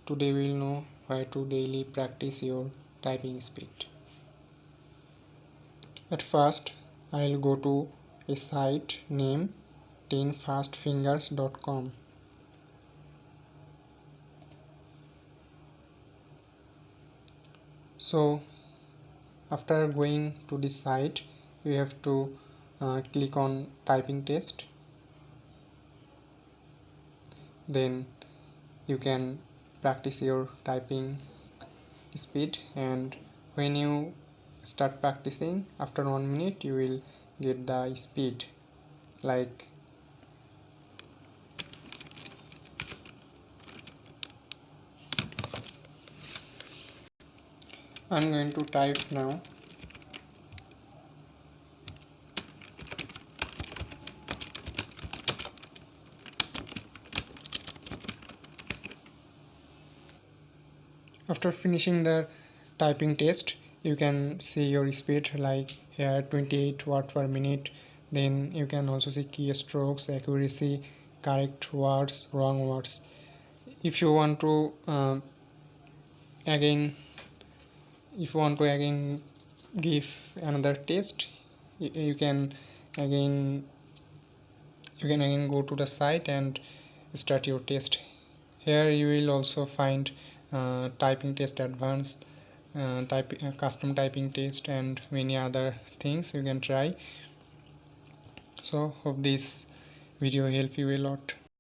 Today we'll know how to daily practice your typing speed. At first, I'll go to a site named 10fastfingers.com. So after going to this site, you have to click on typing test. Then you can practice your typing speed, and when you start practicing, after 1 minute you will get the speed. Like I'm going to type now. After finishing the typing test, you can see your speed, like here 28 words per minute. Then you can also see keystrokes, accuracy, correct words, wrong words. If you want to again give another test, you can again go to the site and start your test. Here you will also find typing test advanced, custom typing test, and many other things you can try. So hope this video help you a lot.